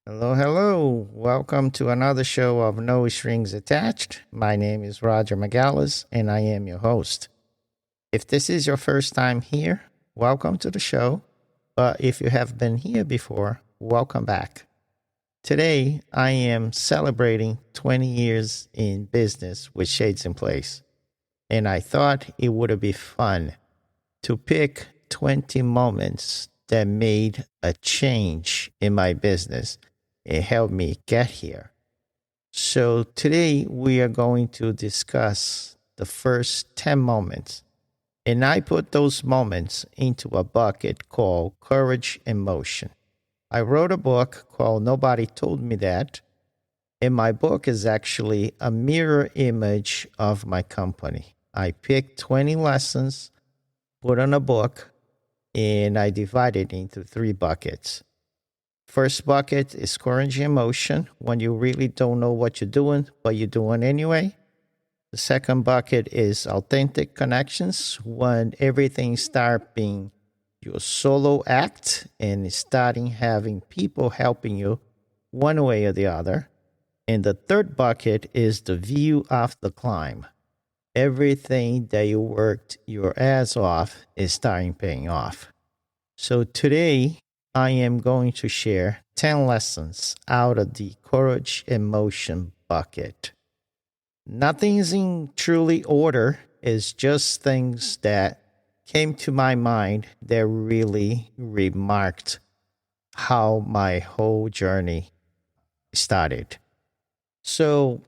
Hello, hello. Welcome to another show of No Strings Attached. My name is Roger McGallis, and I am your host. If this is your first time here, welcome to the show. But if you have been here before, welcome back. Today, I am celebrating 20 years in business with Shades in Place, and I thought it would be fun to pick 20 moments that made a change in my business. It helped me get here. So today we are going to discuss the first 10 moments. And I put those moments into a bucket called Courage and Motion. I wrote a book called Nobody Told Me That. And my book is actually a mirror image of my company. I picked 20 lessons, put on a book, and I divided it into 3 buckets. First bucket is courage and motion, when you really don't know what you're doing, but you're doing anyway. The second bucket is authentic connections, when everything starts being your solo act and starting having people helping you one way or the other. And the third bucket is the view of the climb. Everything that you worked your ass off is starting paying off. So today, I am going to share 10 lessons out of the courage and motion bucket. Nothing is in truly order. It's just things that came to my mind that really remarked how my whole journey started. So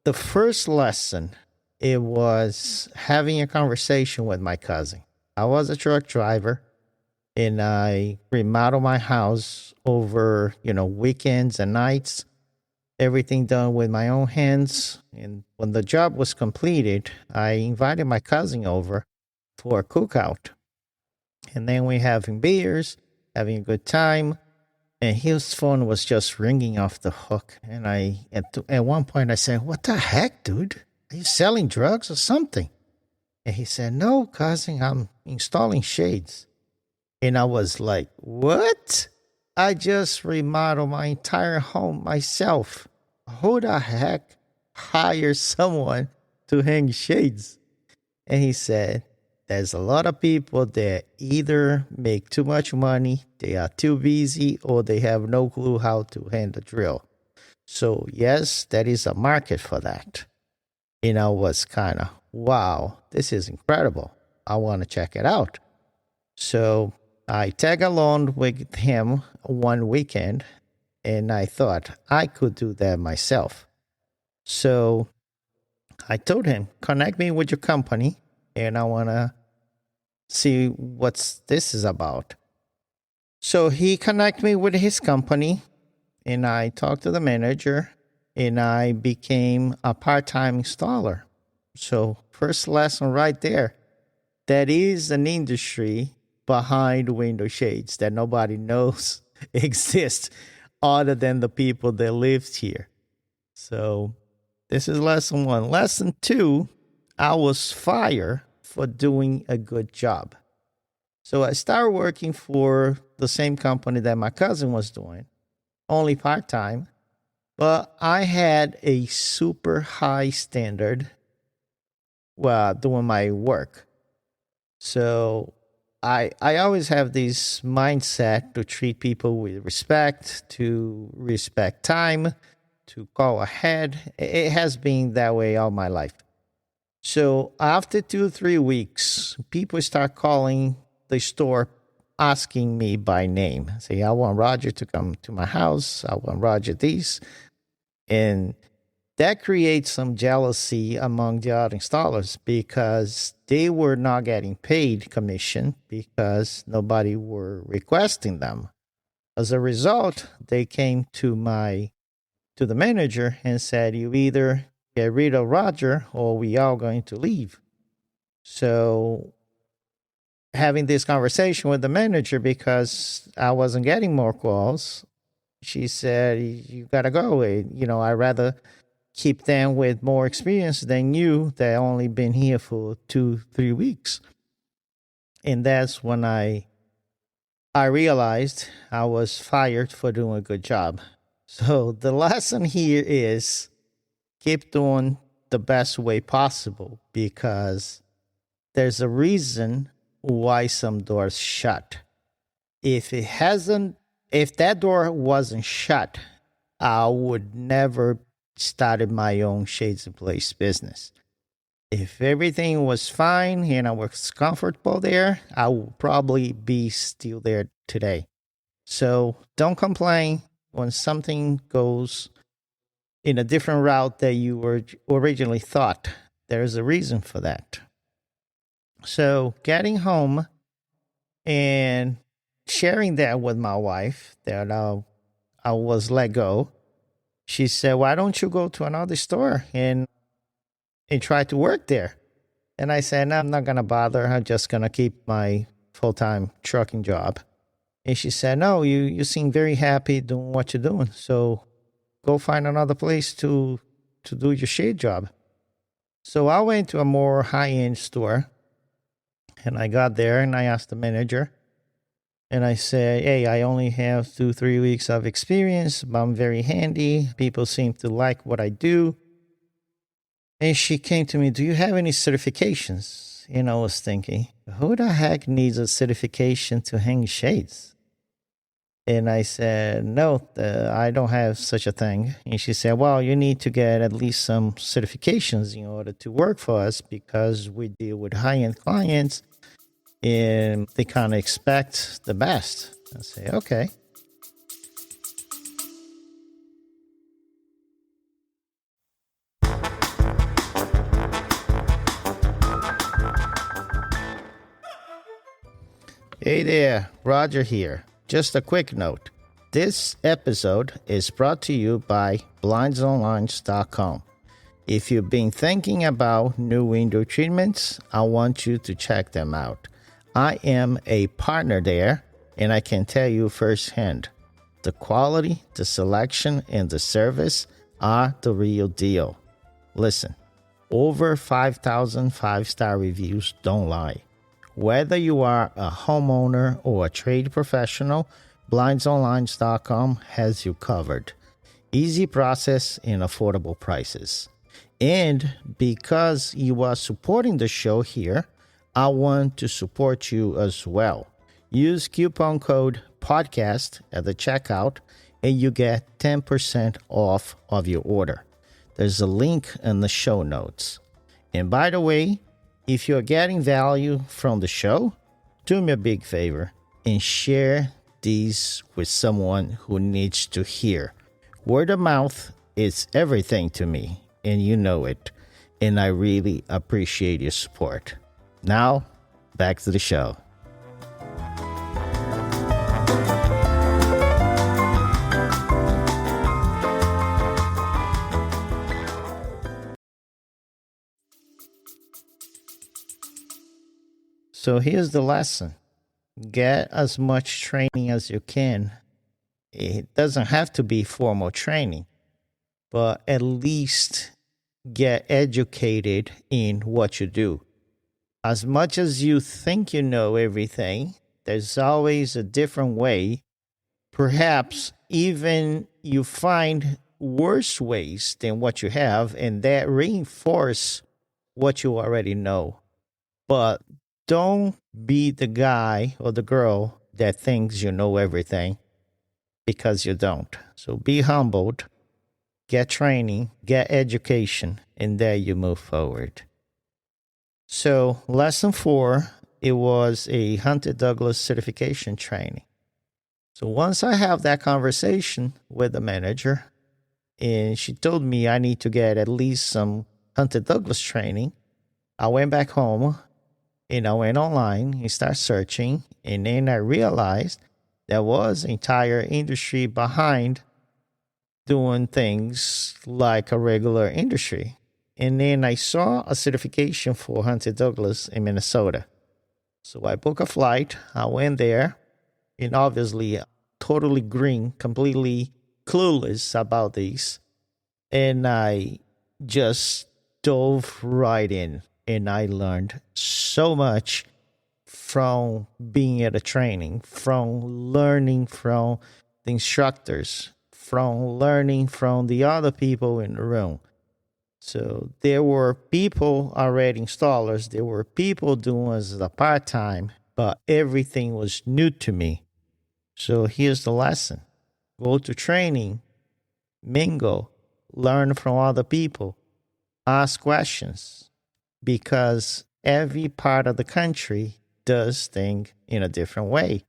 the first lesson, it was having a conversation with my cousin. I was a truck driver. And I remodeled my house over, weekends and nights, everything done with my own hands. And when the job was completed, I invited my cousin over for a cookout. And then we having beers, having a good time. And his phone was just ringing off the hook. And at one point I said, "What the heck, dude? Are you selling drugs or something?" And he said, "No, cousin, I'm installing shades." And I was like, "What? I just remodeled my entire home myself. Who the heck hires someone to hang shades?" And he said, "There's a lot of people that either make too much money, they are too busy, or they have no clue how to hand a drill. So yes, there is a market for that." And I was kind of, wow, this is incredible. I want to check it out. So I tag along with him one weekend, and I thought I could do that myself. So I told him, "Connect me with your company, and I want to see what this is about." So he connected me with his company, and I talked to the manager, and I became a part-time installer. So first lesson right there, that is an industry behind window shades that nobody knows exist other than the people that lived here. So this is lesson 1. Lesson 2, I was fired for doing a good job. So I started working for the same company that my cousin was doing, only part-time, but I had a super high standard while doing my work. So I always have this mindset to treat people with respect, to respect time, to call ahead. It has been that way all my life. So after 2-3 weeks, people start calling the store asking me by name. Say, "I want Roger to come to my house. I want Roger this." And that creates some jealousy among the other installers because they were not getting paid commission because nobody were requesting them. As a result, they came to the manager and said, "You either get rid of Roger or we are going to leave." So having this conversation with the manager, because I wasn't getting more calls, she said, "You got to go. I'd rather keep them with more experience than you that only been here for 2-3 weeks." And that's when I realized I was fired for doing a good job. So the lesson here is keep doing the best way possible, because there's a reason why some doors shut. If that door wasn't shut, I would never started my own Shades in Place business. If everything was fine and I was comfortable there, I would probably be still there today. So don't complain when something goes in a different route that you were originally thought. There's a reason for that. So getting home and sharing that with my wife that I was let go, she said, "Why don't you go to another store and try to work there?" And I said, "No, I'm not going to bother. I'm just going to keep my full-time trucking job." And she said, "No, you seem very happy doing what you're doing. So go find another place to do your shade job." So I went to a more high-end store, and I got there and I asked the manager, and I said, "Hey, I only have 2-3 weeks of experience, but I'm very handy. People seem to like what I do." And she came to me, "Do you have any certifications?" And I was thinking, who the heck needs a certification to hang shades? And I said, "No, I don't have such a thing." And she said, "Well, you need to get at least some certifications in order to work for us, because we deal with high-end clients and they kind of expect the best." I say, "Okay." Hey there, Roger here. Just a quick note. This episode is brought to you by blindsonline.com. If you've been thinking about new window treatments, I want you to check them out. I am a partner there, and I can tell you firsthand, the quality, the selection, and the service are the real deal. Listen, over 5,000 five-star reviews don't lie. Whether you are a homeowner or a trade professional, blindsonline.com has you covered. Easy process and affordable prices. And because you are supporting the show here, I want to support you as well. Use coupon code PODCAST at the checkout and you get 10% off of your order. There's a link in the show notes. And by the way, if you're getting value from the show, do me a big favor and share these with someone who needs to hear. Word of mouth is everything to me, and you know it, and I really appreciate your support. Now, back to the show. So here's the lesson. Get as much training as you can. It doesn't have to be formal training, but at least get educated in what you do. As much as you think you know everything, there's always a different way. Perhaps even you find worse ways than what you have, and that reinforce what you already know. But don't be the guy or the girl that thinks you know everything, because you don't. So be humbled, get training, get education, and there you move forward. So lesson 4, it was a Hunter Douglas certification training. So once I have that conversation with the manager, and she told me I need to get at least some Hunter Douglas training, I went back home and I went online and started searching, and then I realized there was an entire industry behind doing things like a regular industry. And then I saw a certification for Hunter Douglas in Minnesota. So I booked a flight, I went there, and obviously totally green, completely clueless about these. And I just dove right in. And I learned so much from being at a training, from learning from the instructors, from learning from the other people in the room. So there were people already installers, there were people doing as a part-time, but everything was new to me. So here's the lesson. Go to training, mingle, learn from other people, ask questions, because every part of the country does things in a different way.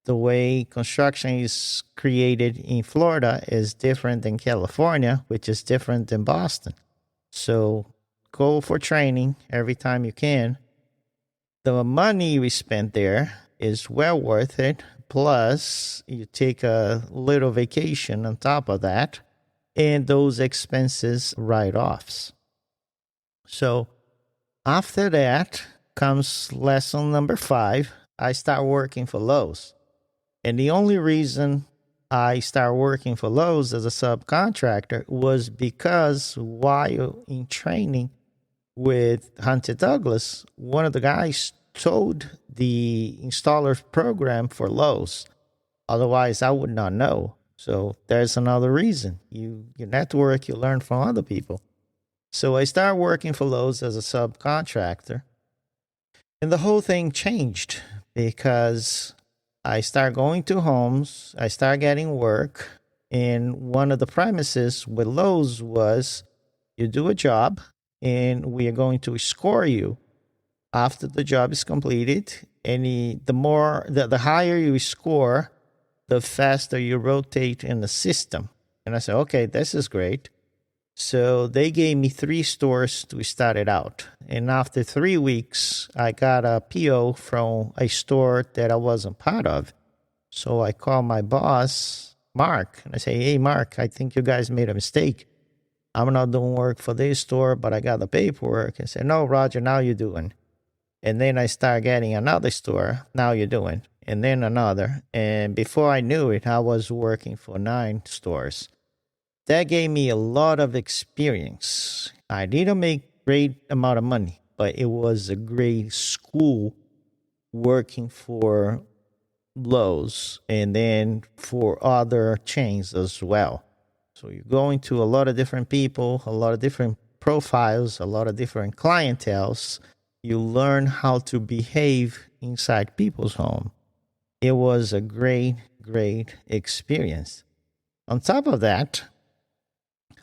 The way construction is created in Florida is different than California, which is different than Boston. So go for training every time you can. The money we spent there is well worth it. Plus, you take a little vacation on top of that, and those expenses write-offs. So after that comes lesson number 5. I start working for Lowe's. And the only reason I started working for Lowe's as a subcontractor was because while in training with Hunter Douglas, one of the guys told the installer program for Lowe's. Otherwise, I would not know. So there's another reason. You network, you learn from other people. So I started working for Lowe's as a subcontractor. And the whole thing changed because I started going to homes, I started getting work, and one of the premises with Lowe's was you do a job and we are going to score you after the job is completed. And the higher you score, the faster you rotate in the system. And I said, okay, this is great. So they gave me 3 stores to start it out. And after 3 weeks, I got a PO from a store that I wasn't part of. So I called my boss, Mark, and I say, hey, Mark, I think you guys made a mistake. I'm not doing work for this store, but I got the paperwork. And said, no, Roger, now you're doing. And then I start getting another store. Now you're doing. And then another. And before I knew it, I was working for 9 stores. That gave me a lot of experience. I didn't make great amount of money, but it was a great school working for Lowe's and then for other chains as well. So you're going to a lot of different people, a lot of different profiles, a lot of different clienteles. You learn how to behave inside people's home. It was a great, great experience. On top of that,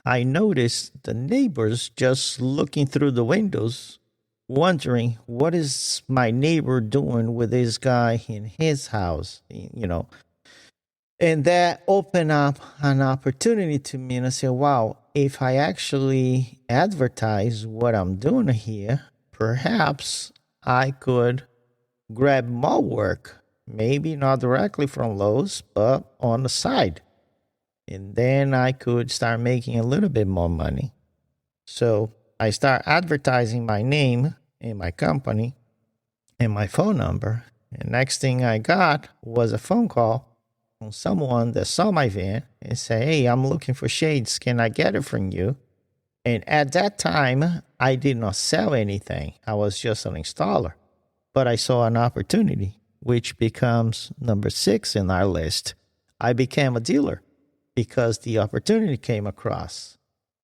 I noticed the neighbors just looking through the windows, wondering, what is my neighbor doing with this guy in his house, And that opened up an opportunity to me, and I said, wow, if I actually advertise what I'm doing here, perhaps I could grab more work, maybe not directly from Lowe's, but on the side. And then I could start making a little bit more money. So I start advertising my name and my company and my phone number. And next thing I got was a phone call from someone that saw my van and said, hey, I'm looking for shades. Can I get it from you? And at that time, I did not sell anything. I was just an installer. But I saw an opportunity, which becomes number 6 in our list. I became a dealer because the opportunity came across.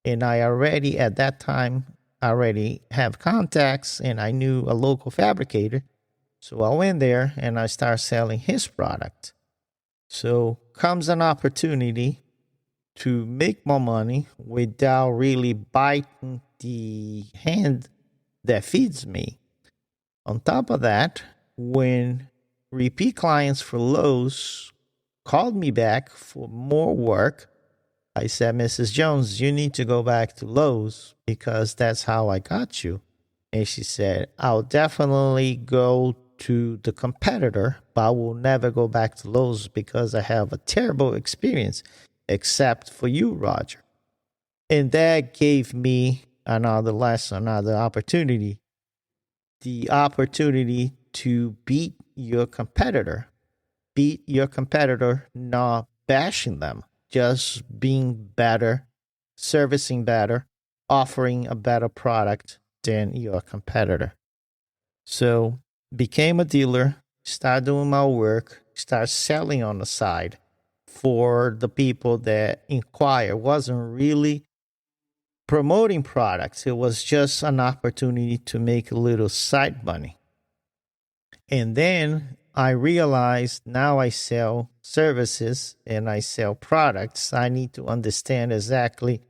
And I already, at that time, have contacts, and I knew a local fabricator. So I went there and I started selling his product. So comes an opportunity to make more money without really biting the hand that feeds me. On top of that, when repeat clients for Lowe's called me back for more work, I said, Mrs. Jones, you need to go back to Lowe's because that's how I got you. And she said, I'll definitely go to the competitor, but I will never go back to Lowe's because I have a terrible experience, except for you, Roger. And that gave me another lesson, another opportunity. The opportunity to beat your competitor. Beat your competitor, not bashing them, just being better, servicing better, offering a better product than your competitor. So became a dealer, started doing my work, started selling on the side, for the people that inquire. It wasn't really promoting products. It was just an opportunity to make a little side money. And then I realized now I sell services and I sell products. I need to understand exactly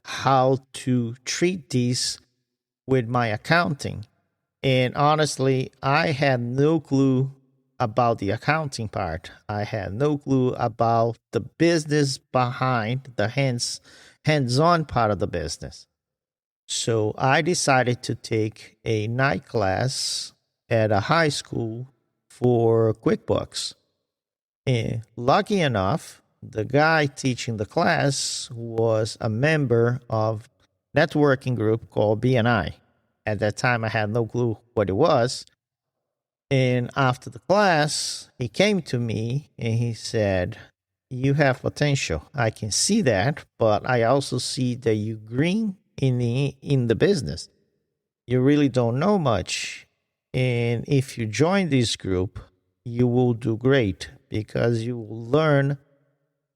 how to treat these with my accounting. And honestly, I had no clue about the accounting part. I had no clue about the business behind the hands-on part of the business. So I decided to take a night class at a high school for QuickBooks. And lucky enough, the guy teaching the class was a member of networking group called BNI. At that time, I had no clue what it was. And after the class, he came to me and he said, "You have potential. I can see that, but I also see that you're green in the business. You really don't know much. And if you join this group, you will do great because you will learn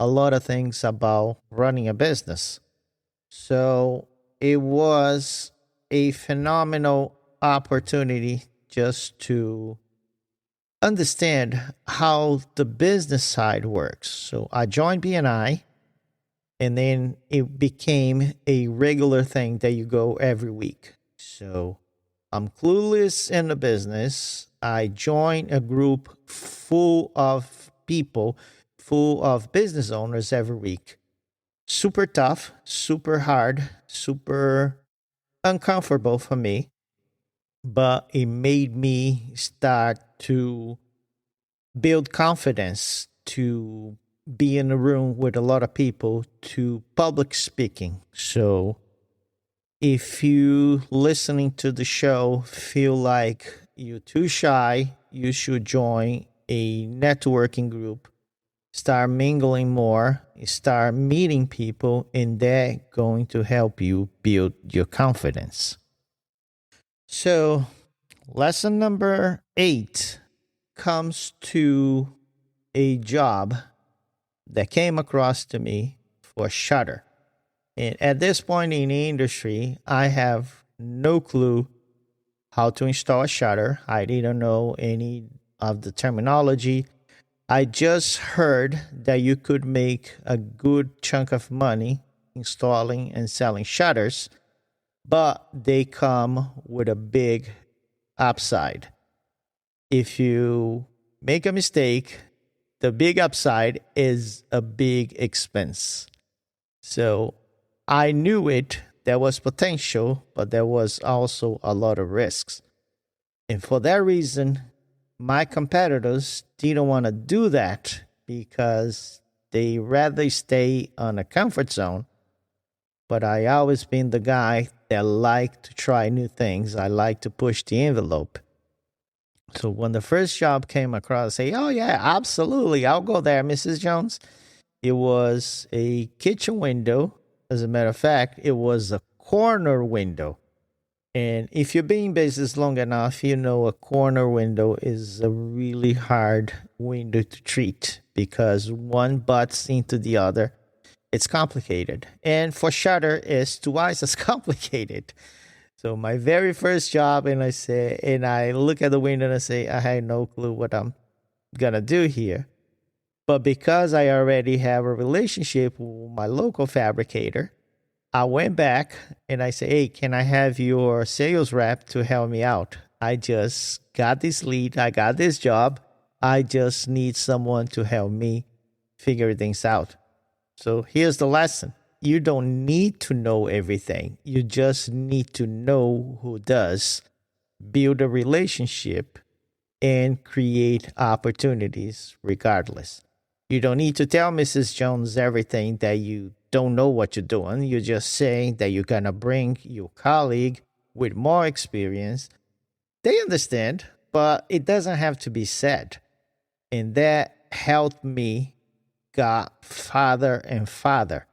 a lot of things about running a business." So it was a phenomenal opportunity just to understand how the business side works. So I joined BNI, and then it became a regular thing that you go every week. So I'm clueless in the business. I joined a group full of people, full of business owners every week. Super tough, super hard, super uncomfortable for me, but it made me start to build confidence, to be in a room with a lot of people, to public speaking. So if you listening to the show feel like you're too shy, you should join a networking group, start mingling more, start meeting people, and they're going to help you build your confidence. So lesson number 8 comes to a job that came across to me for Shutter. And at this point in the industry, I have no clue how to install a shutter. I didn't know any of the terminology. I just heard that you could make a good chunk of money installing and selling shutters, but they come with a big upside. If you make a mistake, the big upside is a big expense. So I knew it. There was potential, but there was also a lot of risks. And for that reason, my competitors didn't want to do that because they rather stay on a comfort zone. But I always been the guy that liked to try new things. I like to push the envelope. So when the first job came across, I say, "Oh yeah, absolutely, I'll go there, Mrs. Jones." It was a kitchen window. As a matter of fact, it was a corner window. And if you've been in business long enough, you know a corner window is a really hard window to treat because one butts into the other. It's complicated. And for shutter, it's twice as complicated. So my very first job, and I look at the window and I say, I had no clue what I'm gonna do here. But because I already have a relationship with my local fabricator, I went back and I said, "Hey, can I have your sales rep to help me out? I just got this lead. I got this job. I just need someone to help me figure things out." So here's the lesson. You don't need to know everything. You just need to know who does, build a relationship, and create opportunities regardless. You don't need to tell Mrs. Jones everything that you don't know what you're doing. You're just saying that you're going to bring your colleague with more experience. They understand, but it doesn't have to be said. And that helped me got farther and farther.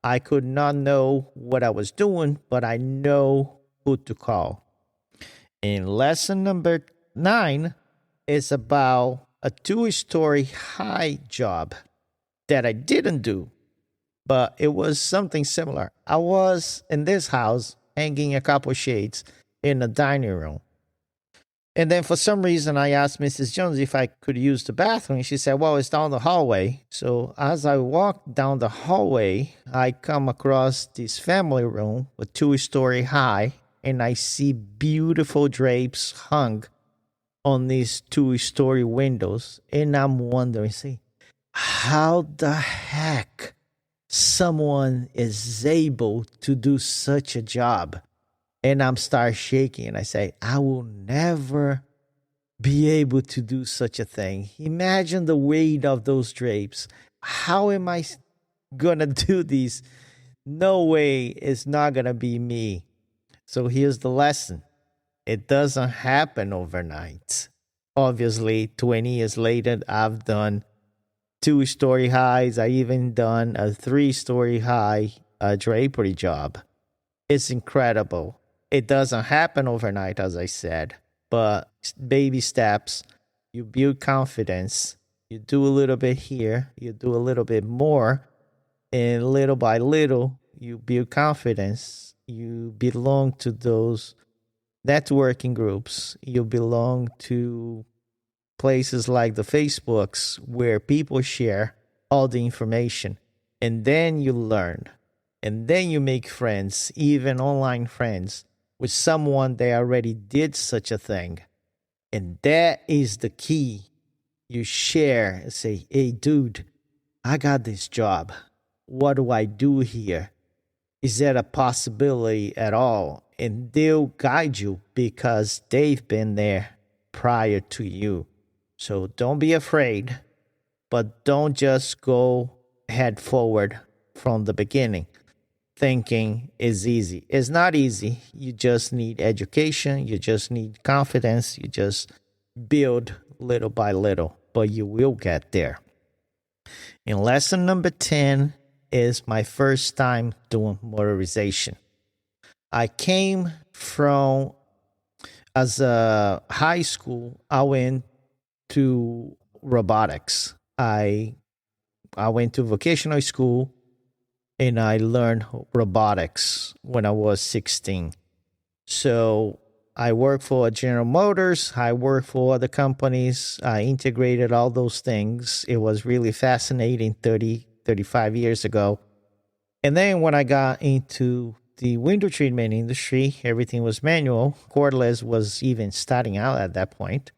I could not know what I was doing, but I know who to call. And lesson number 9 is about a 2-story high job that I didn't do, but it was something similar. I was in this house hanging a couple shades in the dining room. And then for some reason, I asked Mrs. Jones if I could use the bathroom. She said, well, it's down the hallway. So as I walked down the hallway, I come across this family room, a 2-story high, and I see beautiful drapes hung on these 2-story windows. And I'm wondering, see, how the heck someone is able to do such a job? And I'm start shaking and I say, I will never be able to do such a thing. Imagine the weight of those drapes. How am I going to do these? No way, it's not going to be me. So here's the lesson. It doesn't happen overnight. Obviously, 20 years later, I've done 2-story highs. I even done a 3-story high drapery job. It's incredible. It doesn't happen overnight, as I said, but baby steps, you build confidence, you do a little bit here, you do a little bit more, and little by little, you build confidence. You belong to those networking groups. You belong to places like the Facebooks where people share all the information, and then you learn, and then you make friends, even online friends, with someone that already did such a thing. And that is the key. You share and say, hey, dude, I got this job. What do I do here? Is that a possibility at all? And they'll guide you because they've been there prior to you. So don't be afraid, but don't just go head forward from the beginning thinking is easy. It's not easy. You just need education. You just need confidence. You just build little by little, but you will get there. And lesson number 10 is my first time doing motorization. I came from, as a high school, I went to robotics. I went to vocational school and I learned robotics when I was 16. So I worked for General Motors. I worked for other companies. I integrated all those things. It was really fascinating 35 years ago. And then when I got into the window treatment industry, everything was manual. Cordless was even starting out at that point.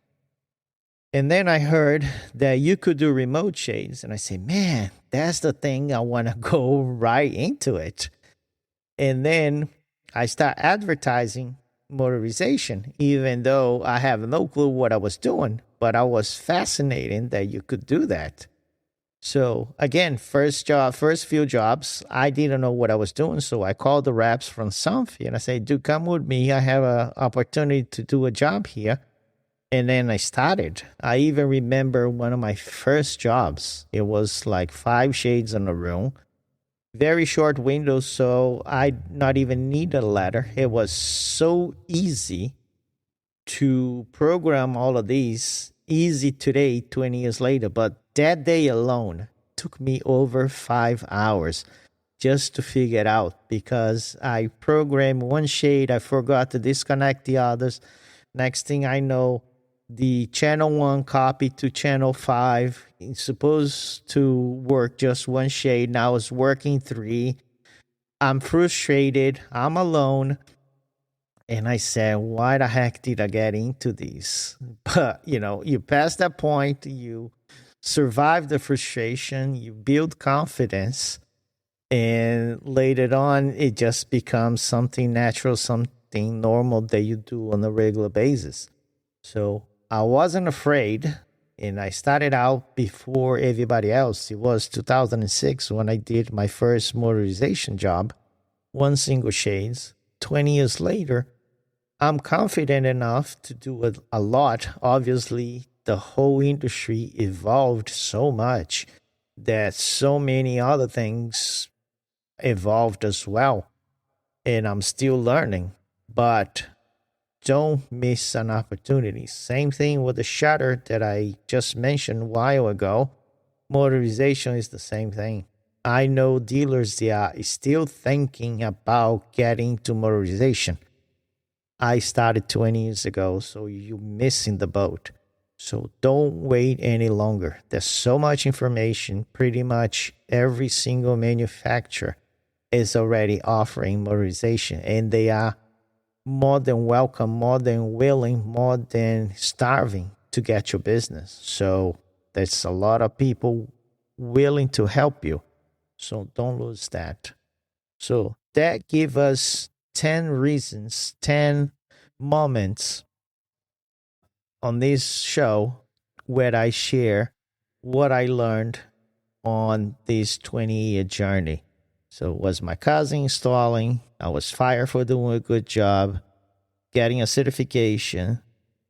And then I heard that you could do remote shades. And I say, man, that's the thing. I want to go right into it. And then I start advertising motorization, even though I have no clue what I was doing. But I was fascinated that you could do that. So again, first few jobs, I didn't know what I was doing. So I called the reps from Somfy and I said, dude, come with me. I have an opportunity to do a job here. And then I started. I even remember one of my first jobs. It was like 5 shades in a room, very short windows, so I not even need a ladder. It was so easy to program all of these. Easy today, 20 years later, but that day alone took me over 5 hours just to figure it out because I programmed one shade. I forgot to disconnect the others. Next thing I know, the channel 1 copied to channel 5. It's supposed to work just one shade. Now it's working 3. I'm frustrated. I'm alone. And I said, why the heck did I get into this? But, you pass that point. You survive the frustration. You build confidence. And later on, it just becomes something natural, something normal that you do on a regular basis. So I wasn't afraid, and I started out before everybody else. It was 2006 when I did my first motorization job, 1 single shades. 20 years later, I'm confident enough to do a lot. Obviously, the whole industry evolved so much that so many other things evolved as well, and I'm still learning, but don't miss an opportunity. Same thing with the shutter that I just mentioned a while ago. Motorization is the same thing. I know dealers that are still thinking about getting to motorization. I started 20 years ago, so you're missing the boat. So don't wait any longer. There's so much information. Pretty much every single manufacturer is already offering motorization, and they are more than welcome, more than willing, more than starving to get your business. So there's a lot of people willing to help you. So don't lose that. So that gives us 10 reasons, 10 moments on this show where I share what I learned on this 20-year journey. So it was my cousin installing. I was fired for doing a good job, getting a certification,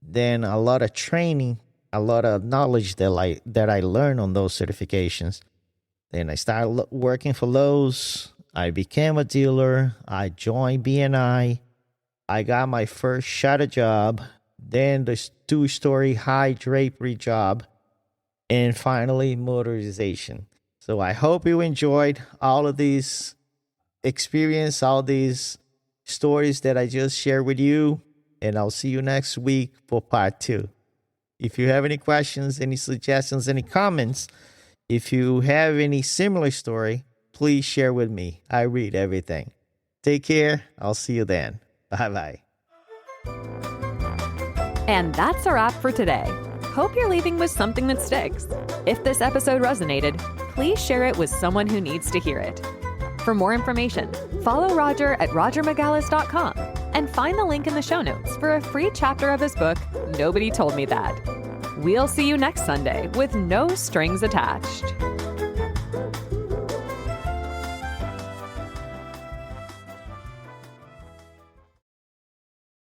then a lot of training, a lot of knowledge that I learned on those certifications. Then I started working for Lowe's. I became a dealer. I joined BNI. I got my first shutter job, then the 2-story high drapery job, and finally motorization. So I hope you enjoyed all of these experience, all these stories that I just shared with you, and I'll see you next week for part 2. If you have any questions, any suggestions, any comments, if you have any similar story, please share with me. I read everything. Take care. I'll see you then. Bye-bye. And that's a wrap for today. Hope you're leaving with something that sticks. If this episode resonated, please share it with someone who needs to hear it. For more information, follow Roger at rogermagalis.com and find the link in the show notes for a free chapter of his book, Nobody Told Me That. We'll see you next Sunday with no strings attached.